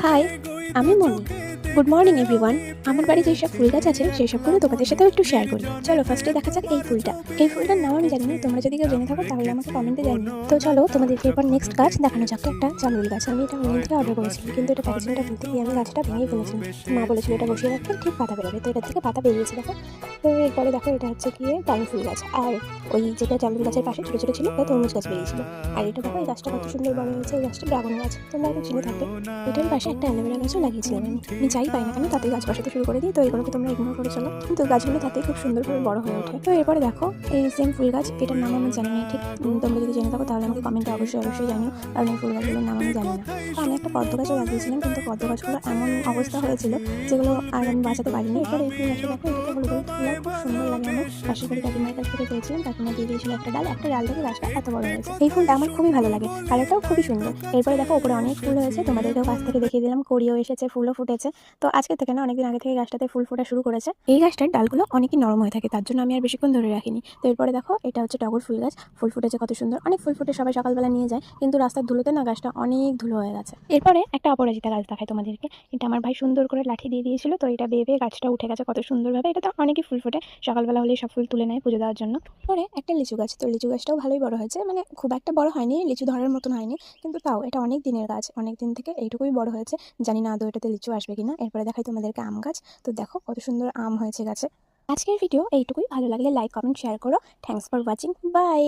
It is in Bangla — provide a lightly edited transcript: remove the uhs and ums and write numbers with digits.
হাই, আমি মনি। Good morning everyone. আমার বাড়ি যেসব ফুল গাছ আছে সেই সবগুলো তোমাদের সাথেও একটু শেয়ার করি। চলো ফার্স্টে দেখা যাক এই ফুলটা। এই ফুলটার নাম আমি জানি না, তোমরা যদি কেউ জেনে থাকো তাহলে আমাকে কমেন্টে জানিও। তো চলো তোমাদেরকে এরপর নেক্সট গাছ দেখানো যাক। একটা জামরুল গাছ, আমি এটা অনলাইন থেকে অর্ডার করেছিলাম, কিন্তু এটা প্যাকেজিংটা খুলতে গিয়ে আমি গাছটা ভেঙেই ফেলেছিলাম। মা বলেছিল এটা বসিয়ে রাখতে ঠিক পাতা বেরোবে, তো এটা থেকে পাতা বেরিয়েছে দেখো। তো এরপরে দেখো এটা হচ্ছে গিয়ে টাইম ফুল গাছ, আর ওই যেটা জামরুল গাছের পাশে ছোটো ছোটো ছিল ওটা তরমুজ গাছ বেরিয়েছিল। আর এটা দেখো এই গাছটা কত সুন্দর বড় হয়েছে, এই গাছটা ড্রাগন গাছ, তোমরা হয়তো চিনে থাকবে। এটার পাশে একটা অ্যালোভেরা গাছও লাগিয়েছিলাম আমি যাই পাই না কেন তাতেই গাছ বসাতে শুরু করে দিই, তো এগুলোকে তোমরা ইগনোর করে চলো, কিন্তু গাছগুলো তাতেই খুব সুন্দর করে বড় হয়ে ওঠে। তো এরপরে দেখো এই সেম ফুল গাছ, এটার নাম আমি জানি না ঠিক, তোমরা যদি জেনে থাকো তাহলে আমাকে কমেন্টে অবশ্যই জানিও, কারণ এই ফুল গাছগুলোর নাম আমি জানি না। তো আমি একটা পদ্ম গাছও লাগিয়েছিলাম, কিন্তু পদ্ম গাছগুলো এমন অবস্থা হয়েছিল যেগুলো আর আমি বাঁচাতে পারিনি। এরপরে এই ফুল গাছটা দেখো, এটাতে হলুদ হলুদ ফুল আর খুব সুন্দর লাগে আমার। পাশের বাড়ি কাকিমার কাছ থেকে পেয়েছিলাম, কাকিমা দিয়ে দিয়েছিল একটা ডাল থেকে গাছটা এত বড় হয়েছে। এই ফুলটা আমার খুবই ভালো লাগে, কালারটাও খুবই সুন্দর। এরপরে দেখো উপরে অনেক ফুল হয়েছে, তোমাদেরকেও কাছ থেকে দেখিয়ে দিলাম, কড়িও এসেছে, ফুলও ফুটেছে। তো আজকে থেকে না, অনেকদিন আগে থেকে গাছটাতে ফুল ফোটা শুরু করেছে। এই গাছটার ডালগুলো অনেকই নরম হয়ে থাকে, তার জন্য আমি আর বেশিক্ষণ ধরে রাখিনি। তো এরপরে দেখো এটা হচ্ছে টগর ফুল গাছ, ফুল ফুটেছে কত সুন্দর, অনেক ফুল ফুটে সবাই সকালবেলা নিয়ে যায়, কিন্তু রাস্তার ধুলোতে না গাছটা অনেক ধুলো হয়ে গেছে। এরপরে একটা অপরাজিতা গাছ দেখায় তোমাদেরকে, এটা আমার ভাই সুন্দর করে লাঠি দিয়ে দিয়েছিল, তো এটা বেয়ে গাছটা উঠে গেছে কত সুন্দরভাবে। এটা তো অনেকই ফুল ফোটে, সকালবেলা হলেই সব ফুল তুলে নেয় পুজো দেওয়ার জন্য। পরে একটা লিচু গাছ, তো লিচু গাছটাও ভালোই বড় হয়েছে, মানে খুব একটা বড় হয়নি, লিচু ধরার মতন হয়নি, কিন্তু তাও এটা অনেক দিনের গাছ, অনেক দিন থেকে এইটুকুই বড় হয়েছে। জানি না আদৌ এটাতে লিচু আসবে কিনা। এরপরে দেখাই তোমাদেরকে আম গাছ, তো দেখো কত সুন্দর আম হয়েছে গাছে। আজকের ভিডিও এইটুকুই, ভালো লাগলে লাইক কমেন্ট শেয়ার করো। Thanks for watching, by.